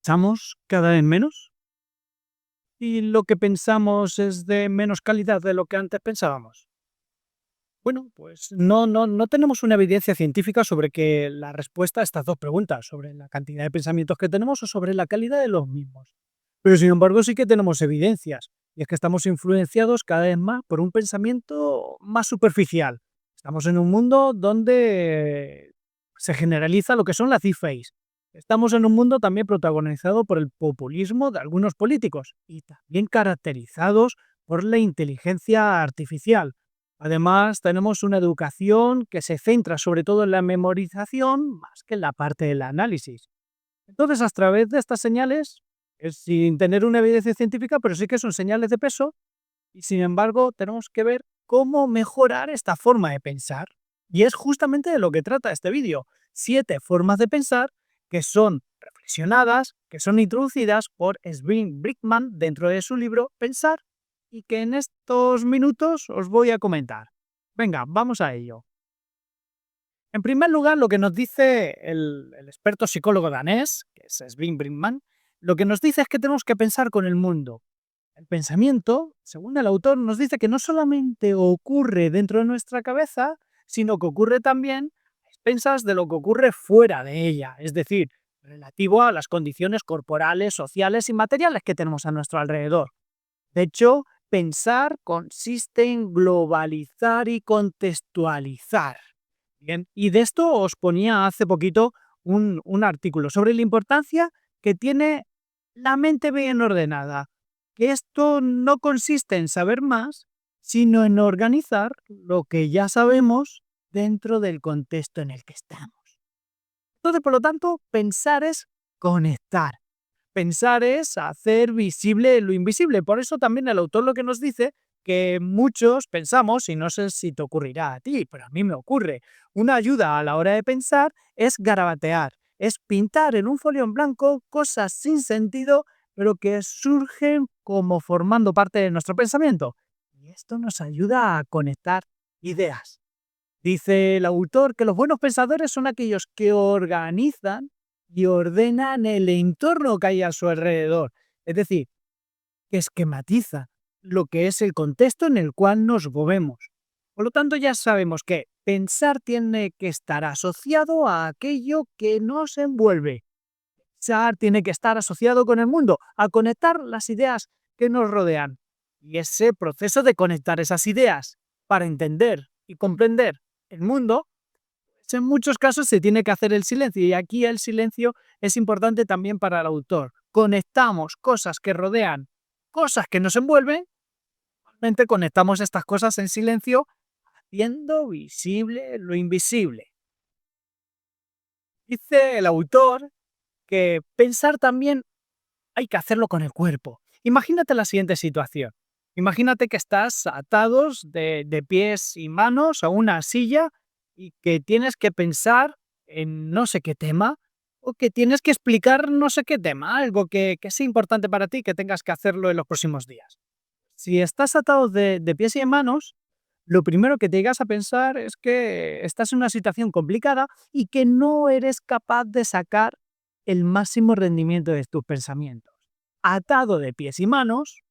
¿Pensamos cada vez menos? ¿Y lo que pensamos es de menos calidad de lo que antes pensábamos? Bueno, pues no tenemos una evidencia científica sobre que la respuesta a estas dos preguntas, sobre la cantidad de pensamientos que tenemos o sobre la calidad de los mismos. Pero sin embargo sí que tenemos evidencias, y es que estamos influenciados cada vez más por un pensamiento más superficial. Estamos en un mundo donde se generaliza lo que son las deepfakes. Estamos en un mundo también protagonizado por el populismo de algunos políticos y también caracterizados por la inteligencia artificial. Además, tenemos una educación que se centra sobre todo en la memorización más que en la parte del análisis. Entonces, a través de estas señales, sin tener una evidencia científica, pero sí que son señales de peso, y sin embargo, tenemos que ver cómo mejorar esta forma de pensar. Y es justamente de lo que trata este vídeo. 7 formas de pensar que son reflexionadas, que son introducidas por Sven Brickman dentro de su libro Pensar, y que en estos minutos os voy a comentar. Venga, vamos a ello. En primer lugar, lo que nos dice el experto psicólogo danés, que es Sven Brinkman, lo que nos dice es que tenemos que pensar con el mundo. El pensamiento, según el autor, nos dice que no solamente ocurre dentro de nuestra cabeza, sino que ocurre también a expensas de lo que ocurre fuera de ella, es decir, relativo a las condiciones corporales, sociales y materiales que tenemos a nuestro alrededor. De hecho, pensar consiste en globalizar y contextualizar. Bien, y de esto os ponía hace poquito un artículo sobre la importancia que tiene la mente bien ordenada, que esto no consiste en saber más, sino en organizar lo que ya sabemos dentro del contexto en el que estamos. Entonces, por lo tanto, pensar es conectar. Pensar es hacer visible lo invisible. Por eso también el autor lo que nos dice que muchos pensamos, y no sé si te ocurrirá a ti, pero a mí me ocurre, una ayuda a la hora de pensar es garabatear, es pintar en un folio en blanco cosas sin sentido, pero que surgen como formando parte de nuestro pensamiento. Y esto nos ayuda a conectar ideas. Dice el autor que los buenos pensadores son aquellos que organizan y ordenan el entorno que hay a su alrededor. Es decir, que esquematiza lo que es el contexto en el cual nos movemos. Por lo tanto, ya sabemos que pensar tiene que estar asociado a aquello que nos envuelve. Pensar tiene que estar asociado con el mundo, a conectar las ideas que nos rodean. Y ese proceso de conectar esas ideas para entender y comprender el mundo, pues en muchos casos se tiene que hacer el silencio, y aquí el silencio es importante también para el autor. Conectamos cosas que rodean, cosas que nos envuelven, realmente conectamos estas cosas en silencio, haciendo visible lo invisible. Dice el autor que pensar también hay que hacerlo con el cuerpo. Imagínate la siguiente situación. Imagínate que estás atados de pies y manos a una silla y que tienes que pensar en no sé qué tema, o que tienes que explicar no sé qué tema, algo que sea importante para ti, que tengas que hacerlo en los próximos días. Si estás atado de pies y de manos, lo primero que te llegas a pensar es que estás en una situación complicada y que no eres capaz de sacar el máximo rendimiento de tus pensamientos. Atado de pies y manos,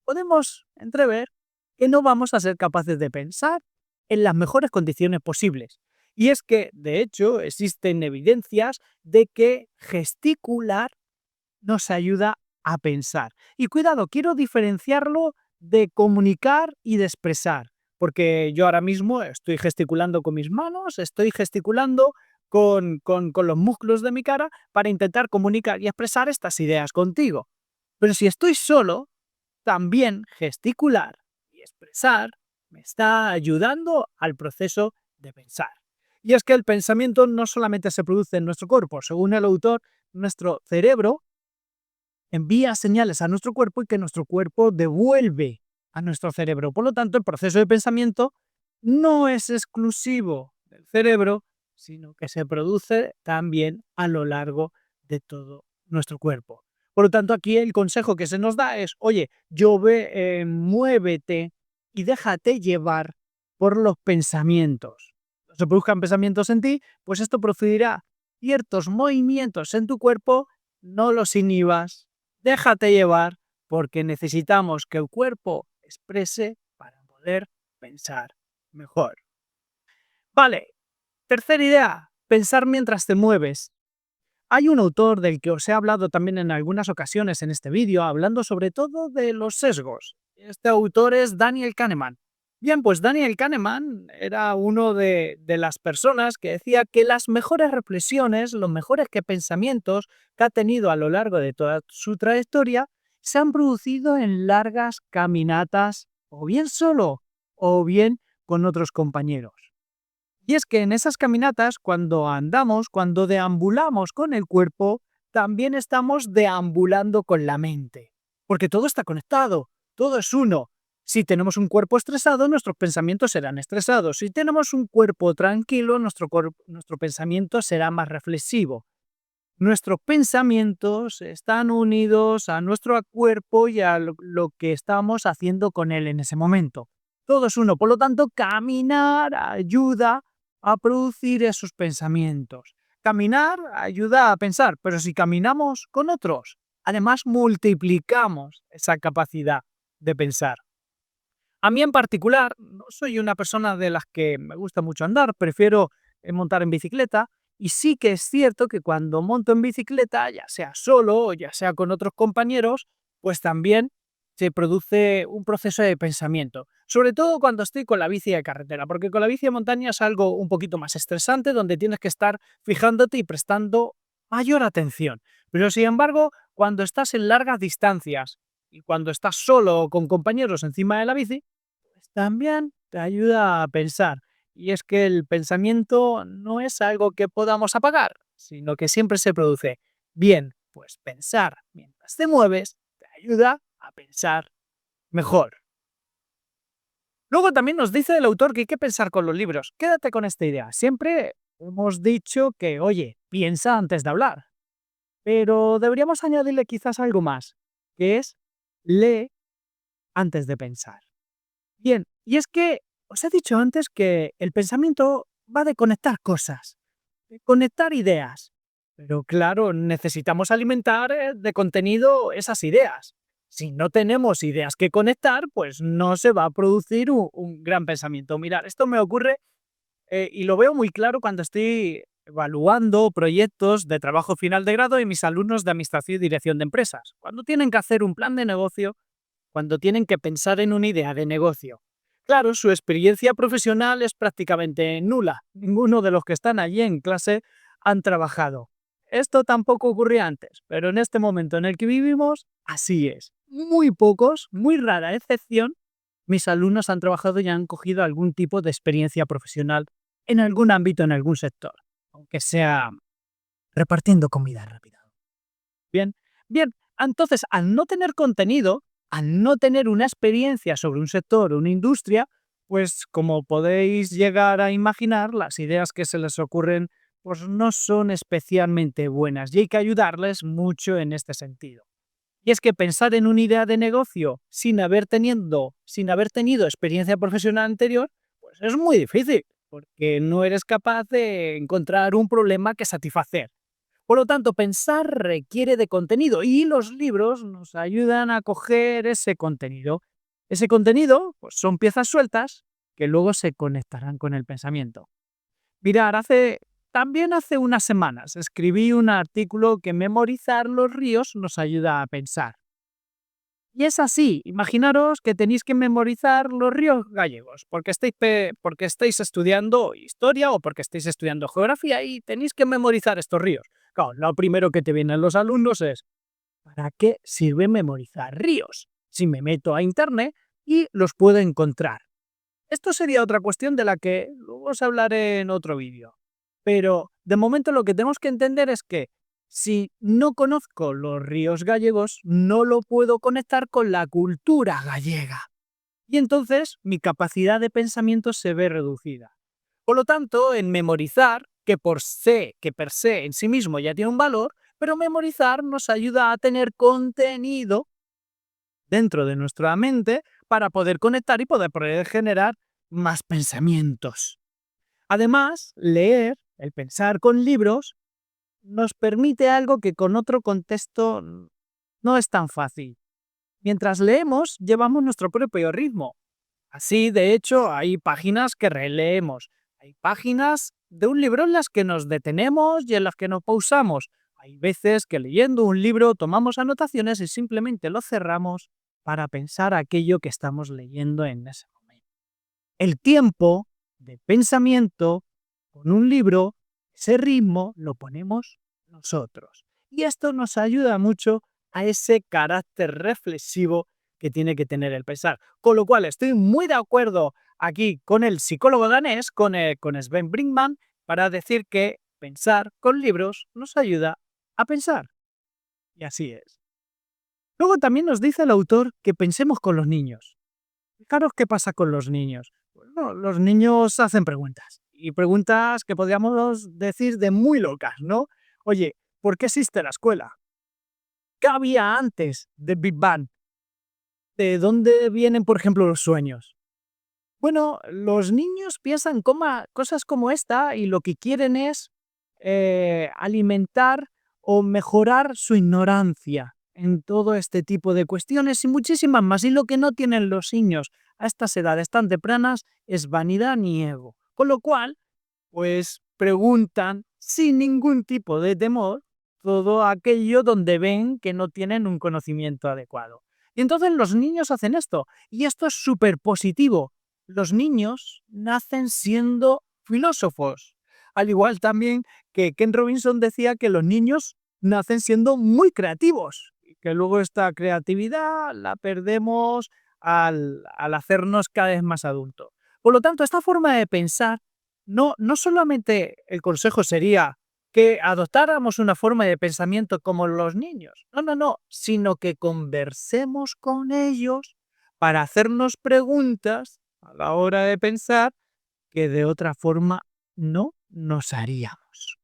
podemos entrever que no vamos a ser capaces de pensar en las mejores condiciones posibles. Y es que, de hecho, existen evidencias de que gesticular nos ayuda a pensar. Y cuidado, quiero diferenciarlo de comunicar y de expresar, porque yo ahora mismo estoy gesticulando con mis manos, estoy gesticulando con los músculos de mi cara para intentar comunicar y expresar estas ideas contigo. Pero si estoy solo, también gesticular y expresar me está ayudando al proceso de pensar. Y es que el pensamiento no solamente se produce en nuestro cuerpo, según el autor, nuestro cerebro envía señales a nuestro cuerpo y que nuestro cuerpo devuelve a nuestro cerebro. Por lo tanto, el proceso de pensamiento no es exclusivo del cerebro, sino que se produce también a lo largo de todo nuestro cuerpo. Por lo tanto, aquí el consejo que se nos da es, oye, muévete y déjate llevar por los pensamientos. No se produzcan pensamientos en ti, pues esto producirá ciertos movimientos en tu cuerpo no los inhibas, déjate llevar, porque necesitamos que el cuerpo exprese para poder pensar mejor. Vale, tercera idea, pensar mientras te mueves. Hay un autor del que os he hablado también en algunas ocasiones en este vídeo, hablando sobre todo de los sesgos. Este autor es Daniel Kahneman. Bien, pues Daniel Kahneman era uno de las personas que decía que las mejores reflexiones, los mejores pensamientos que ha tenido a lo largo de toda su trayectoria, se han producido en largas caminatas, o bien solo, o bien con otros compañeros. Y es que en esas caminatas, cuando andamos, cuando deambulamos con el cuerpo, también estamos deambulando con la mente. Porque todo está conectado, todo es uno. Si tenemos un cuerpo estresado, nuestros pensamientos serán estresados. Si tenemos un cuerpo tranquilo, nuestro pensamiento será más reflexivo. Nuestros pensamientos están unidos a nuestro cuerpo y a lo que estamos haciendo con él en ese momento. Todo es uno. Por lo tanto, caminar ayuda a producir esos pensamientos. Caminar ayuda a pensar, pero si caminamos con otros, además multiplicamos esa capacidad de pensar. A mí en particular, no soy una persona de las que me gusta mucho andar, prefiero montar en bicicleta, y sí que es cierto que cuando monto en bicicleta, ya sea solo o ya sea con otros compañeros, pues también se produce un proceso de pensamiento. Sobre todo cuando estoy con la bici de carretera, porque con la bici de montaña es algo un poquito más estresante, donde tienes que estar fijándote y prestando mayor atención. Pero sin embargo, cuando estás en largas distancias y cuando estás solo o con compañeros encima de la bici, pues también te ayuda a pensar. Y es que el pensamiento no es algo que podamos apagar, sino que siempre se produce. Bien, pues pensar mientras te mueves te ayuda a pensar mejor. Luego también nos dice el autor que hay que pensar con los libros. Quédate con esta idea. Siempre hemos dicho que, oye, piensa antes de hablar. Pero deberíamos añadirle quizás algo más, que es lee antes de pensar. Bien, y es que os he dicho antes que el pensamiento va de conectar cosas, de conectar ideas. Pero claro, necesitamos alimentar de contenido esas ideas. Si no tenemos ideas que conectar, pues no se va a producir un gran pensamiento. Mirad, esto me ocurre y lo veo muy claro cuando estoy evaluando proyectos de trabajo final de grado y mis alumnos de administración y dirección de empresas. Cuando tienen que hacer un plan de negocio, cuando tienen que pensar en una idea de negocio. Claro, su experiencia profesional es prácticamente nula. Ninguno de los que están allí en clase han trabajado. Esto tampoco ocurría antes, pero en este momento en el que vivimos, así es. Muy pocos, muy rara excepción, mis alumnos han trabajado y han cogido algún tipo de experiencia profesional en algún ámbito, en algún sector, aunque sea repartiendo comida rápida. Bien, bien, entonces, al no tener contenido, al no tener una experiencia sobre un sector o una industria, pues como podéis llegar a imaginar, las ideas que se les ocurren pues no son especialmente buenas y hay que ayudarles mucho en este sentido. Y es que pensar en una idea de negocio sin haber tenido experiencia profesional anterior, pues es muy difícil, porque no eres capaz de encontrar un problema que satisfacer. Por lo tanto, pensar requiere de contenido y los libros nos ayudan a coger ese contenido. Ese contenido pues, son piezas sueltas que luego se conectarán con el pensamiento. Mirar, también hace unas semanas escribí un artículo que memorizar los ríos nos ayuda a pensar. Y es así, imaginaros que tenéis que memorizar los ríos gallegos, porque estáis estudiando historia o porque estáis estudiando geografía y tenéis que memorizar estos ríos. Claro, lo primero que te vienen los alumnos es, ¿para qué sirve memorizar ríos? Si me meto a internet y los puedo encontrar. Esto sería otra cuestión de la que luego os hablaré en otro vídeo. Pero de momento lo que tenemos que entender es que si no conozco los ríos gallegos, no lo puedo conectar con la cultura gallega. Y entonces mi capacidad de pensamiento se ve reducida. Por lo tanto, en memorizar, que per se en sí mismo ya tiene un valor, pero memorizar nos ayuda a tener contenido dentro de nuestra mente para poder conectar y poder generar más pensamientos. Además, leer, el pensar con libros, nos permite algo que con otro contexto no es tan fácil. Mientras leemos, llevamos nuestro propio ritmo. Así, de hecho, hay páginas que releemos. Hay páginas de un libro en las que nos detenemos y en las que nos pausamos. Hay veces que leyendo un libro tomamos anotaciones y simplemente lo cerramos para pensar aquello que estamos leyendo en ese momento. El tiempo de pensamiento con un libro, ese ritmo lo ponemos nosotros. Y esto nos ayuda mucho a ese carácter reflexivo que tiene que tener el pensar. Con lo cual estoy muy de acuerdo aquí con el psicólogo danés, con Sven Brinkman, para decir que pensar con libros nos ayuda a pensar. Y así es. Luego también nos dice el autor que pensemos con los niños. Fijaros qué pasa con los niños. Bueno, los niños hacen preguntas. Y preguntas que podríamos decir de muy locas, ¿no? Oye, ¿por qué existe la escuela? ¿Qué había antes del Big Bang? ¿De dónde vienen, por ejemplo, los sueños? Bueno, los niños piensan cosas como esta y lo que quieren es alimentar o mejorar su ignorancia en todo este tipo de cuestiones y muchísimas más. Y lo que no tienen los niños a estas edades tan tempranas es vanidad ni ego. Con lo cual, pues preguntan sin ningún tipo de temor todo aquello donde ven que no tienen un conocimiento adecuado. Y entonces los niños hacen esto, y esto es súper positivo. Los niños nacen siendo filósofos, al igual también que Ken Robinson decía que los niños nacen siendo muy creativos, y que luego esta creatividad la perdemos al hacernos cada vez más adultos. Por lo tanto, esta forma de pensar no solamente el consejo sería que adoptáramos una forma de pensamiento como los niños, no, sino que conversemos con ellos para hacernos preguntas a la hora de pensar que de otra forma no nos haríamos.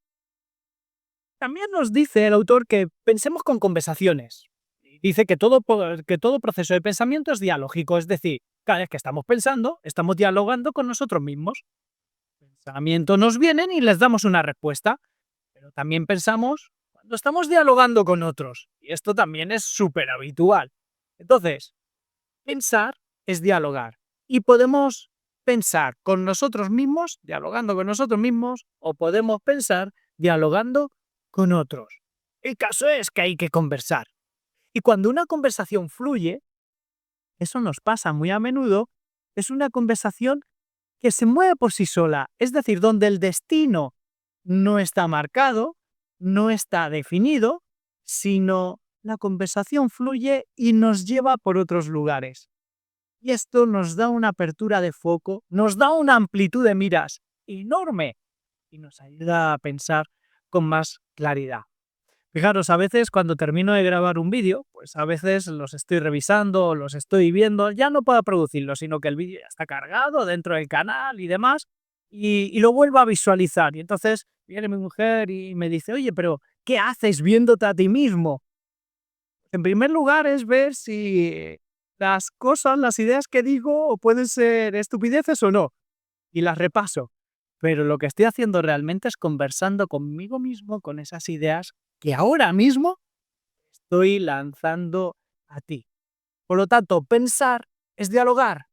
También nos dice el autor que pensemos con conversaciones. Dice que todo proceso de pensamiento es dialógico, es decir, cada vez que estamos pensando, estamos dialogando con nosotros mismos. Pensamientos nos vienen y les damos una respuesta, pero también pensamos cuando estamos dialogando con otros, y esto también es súper habitual. Entonces, pensar es dialogar, y podemos pensar con nosotros mismos, dialogando con nosotros mismos, o podemos pensar dialogando con otros. El caso es que hay que conversar. Y cuando una conversación fluye, eso nos pasa muy a menudo, es una conversación que se mueve por sí sola, es decir, donde el destino no está marcado, no está definido, sino la conversación fluye y nos lleva por otros lugares. Y esto nos da una apertura de foco, nos da una amplitud de miras enorme y nos ayuda a pensar con más claridad. Fijaros, a veces cuando termino de grabar un vídeo, pues a veces los estoy revisando, los estoy viendo, ya no para producirlo, sino que el vídeo ya está cargado dentro del canal y demás, y lo vuelvo a visualizar. Y entonces viene mi mujer y me dice, oye, pero ¿qué haces viéndote a ti mismo? En primer lugar es ver si las cosas, las ideas que digo pueden ser estupideces o no, y las repaso. Pero lo que estoy haciendo realmente es conversando conmigo mismo con esas ideas que ahora mismo estoy lanzando a ti. Por lo tanto, pensar es dialogar.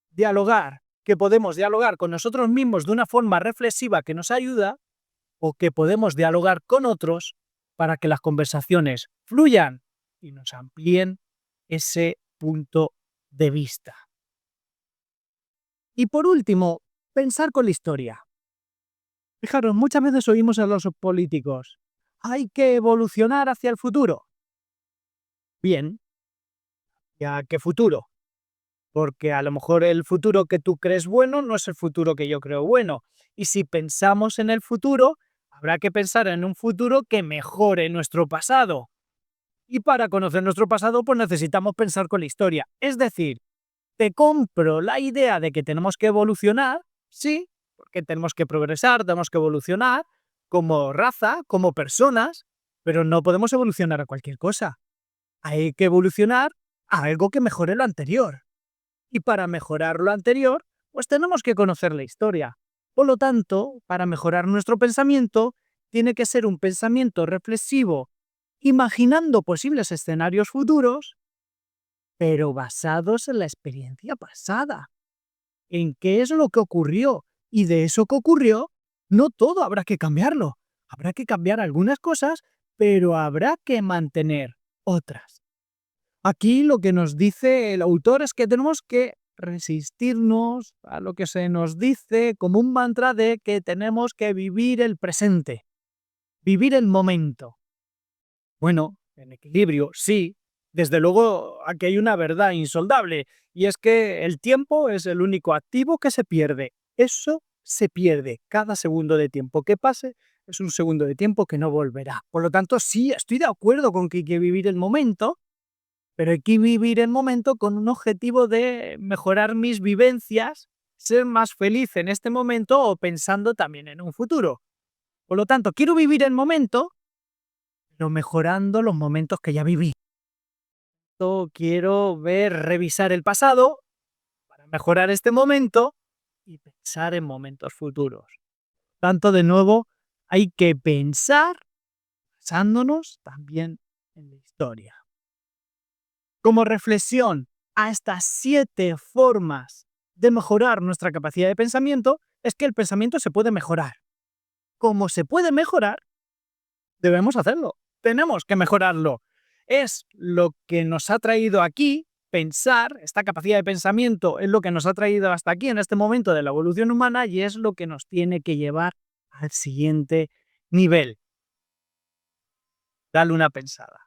Dialogar, que podemos dialogar con nosotros mismos de una forma reflexiva que nos ayuda, o que podemos dialogar con otros para que las conversaciones fluyan y nos amplíen ese punto de vista. Y por último, pensar con la historia. Fijaros, muchas veces oímos a los políticos, hay que evolucionar hacia el futuro. Bien, ¿ya qué futuro? Porque a lo mejor el futuro que tú crees bueno no es el futuro que yo creo bueno. Y si pensamos en el futuro, habrá que pensar en un futuro que mejore nuestro pasado. Y para conocer nuestro pasado, pues necesitamos pensar con la historia. Es decir, te compro la idea de que tenemos que evolucionar, sí, porque tenemos que progresar, tenemos que evolucionar como raza, como personas, pero no podemos evolucionar a cualquier cosa. Hay que evolucionar a algo que mejore lo anterior. Y para mejorar lo anterior, pues tenemos que conocer la historia. Por lo tanto, para mejorar nuestro pensamiento, tiene que ser un pensamiento reflexivo, imaginando posibles escenarios futuros, pero basados en la experiencia pasada, en qué es lo que ocurrió. Y de eso que ocurrió, no todo habrá que cambiarlo. Habrá que cambiar algunas cosas, pero habrá que mantener otras. Aquí lo que nos dice el autor es que tenemos que resistirnos a lo que se nos dice como un mantra de que tenemos que vivir el presente, vivir el momento. Bueno, en equilibrio, sí. Desde luego, aquí hay una verdad insoldable, y es que el tiempo es el único activo que se pierde. Eso se pierde. Cada segundo de tiempo que pase es un segundo de tiempo que no volverá. Por lo tanto, sí, estoy de acuerdo con que hay que vivir el momento, pero hay que vivir el momento con un objetivo de mejorar mis vivencias, ser más feliz en este momento o pensando también en un futuro. Por lo tanto, quiero vivir el momento, pero mejorando los momentos que ya viví. Quiero revisar el pasado para mejorar este momento y pensar en momentos futuros. Tanto de nuevo, hay que pensar basándonos también en la historia. Como reflexión a estas 7 formas de mejorar nuestra capacidad de pensamiento, es que el pensamiento se puede mejorar. Como se puede mejorar, debemos hacerlo. Tenemos que mejorarlo. Es lo que nos ha traído aquí, pensar, esta capacidad de pensamiento es lo que nos ha traído hasta aquí en este momento de la evolución humana y es lo que nos tiene que llevar al siguiente nivel. Dale una pensada.